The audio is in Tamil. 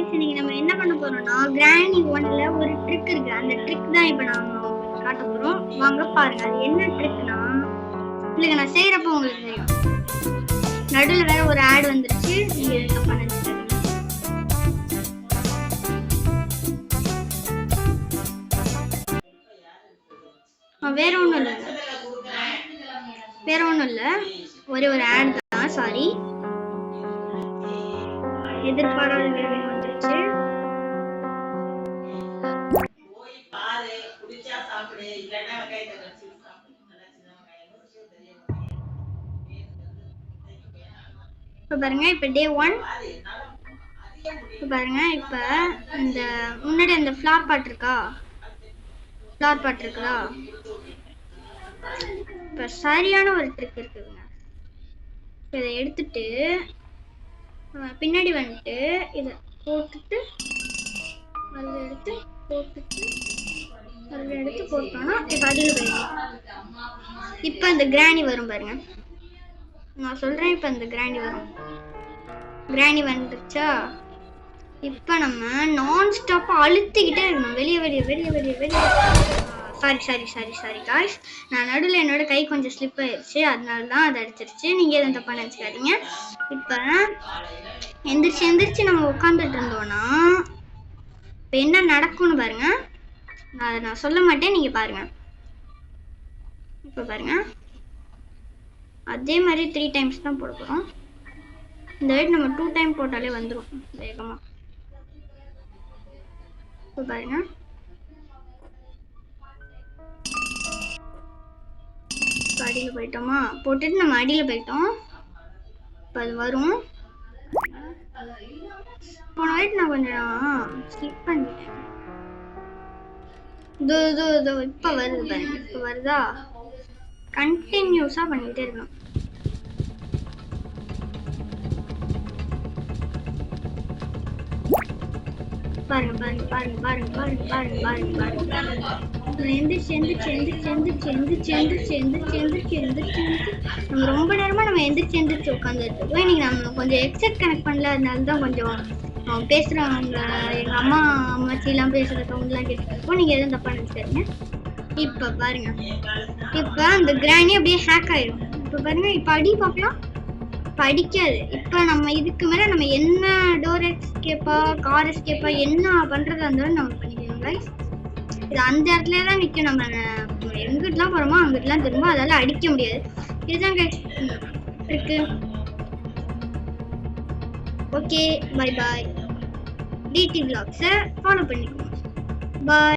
கைஸ் இன்னைக்கு நம்ம என்ன பண்ண போறோம்னா கிரானி 1ல ஒரு ட்ரிக் இருக்கு. அந்த ட்ரிக் தான் இப்போ நாம உங்களுக்கு காட்ட போறோம். வாங்க பாருங்க. அது என்ன ட்ரிக்னா இல்லைங்க நான் செய்யறப்போ உங்களுக்கு தெரியும். நடுவில் வேற ஒரு ஆட் வந்துருச்சு. நீங்க என்ன பண்ணுங்க வேற ஒன்றும் இல்லை ஒரே ஒரு ஆட் தான். சாரி, எதிர்பாராத வந்துருச்சு. இப்போ பாருங்க, இப்போ டே 1 இப்போ பாருங்க. இப்போ இந்த முன்னாடி அந்த ஃப்ளார் பாட் இருக்குதா? இப்போ சரியான ஒரு ட்ரிக் இருக்குதுங்க. இதை எடுத்துட்டு பின்னாடி வந்துட்டு இதை போட்டுட்டு அதில் எடுத்து போட்டோம்னா இப்போ அதில் போயிடும். இப்போ அந்த கிரானி வரும் பாருங்க. நான் சொல்றேன், இப்போ அந்த கிரானி வந்துருச்சா? இப்போ நம்ம நான் ஸ்டாப்பா அழுத்திக்கிட்டே இருக்கணும். வெளியே. சாரி காய்ஸ், நான் நடுவில் என்னோட கை கொஞ்சம் ஸ்லிப் ஆயிடுச்சு, அதனால தான் அதை அடிச்சிருச்சு. நீங்க எதுவும் தப்பா நினைச்சுக்காதீங்க. இப்போ எந்திரிச்சு நம்ம உட்காந்துட்டு இருந்தோம்னா இப்போ என்ன நடக்கும்னு பாருங்க. நான் சொல்ல மாட்டேன், நீங்க பாருங்க. இப்போ பாருங்க, அதே மாதிரி 3 டைம்ஸ் தான் போட போறோம். இந்த வெயிட் நம்ம 2 டைம் போட்டாலே வந்துடும் வேகமா. இப்போ பாருங்க, அடியில் போயிட்டோமா? போட்டுட்டு நம்ம அடியில் போயிட்டோம். இப்போ அது வரும். போன வெயிட் நான் கொஞ்சம் ஸ்கிப் பண்ணிட்டேன். இதோ இப்போ வருது பாருங்க. இப்போ வருதா? கண்டினியூஸா பண்ணிட்டே இருக்கணும். பாருங்க. நம்ம ரொம்ப நேரமா நம்ம எந்திரிச்சு உட்காந்துட்டு இருக்கோம். இன்னைக்கு நம்ம கொஞ்சம் ஹெட்செட் கனெக்ட் பண்ணல, அதனால தான் கொஞ்சம் பேசுறவங்க எங்க அம்மாச்சி எல்லாம் பேசுற சவுண்ட் எல்லாம் கேட்டுட்டு இருக்கோம். நீங்க எதுவும் தப்பா நினைச்சுக்காதீங்க. இப்ப பாருங்க, இப்ப அந்த கிரானி அப்படியே ஹேக் ஆயிடும். இப்ப பாருங்க, இப்ப அடி பார்க்கலாம், படிக்காது. இப்போ நம்ம இதுக்கு மேலே நம்ம என்ன டோர் எஸ்கேப்பா கார் எஸ்கேப்பா என்ன பண்ணுறதா இருந்தாலும் நம்ம பண்ணிக்கலாம் கைஸ். இது அந்த இடத்துல தான் நிற்கும். நம்ம எங்கிட்டலாம் போகிறோமோ அங்கிட்டலாம் திரும்ப அதால் அடிக்க முடியாது. இதுதான் கைஸ் இருக்கு. Okay, bye DD vlogs follow பண்ணிக்கோங்க. பாய்.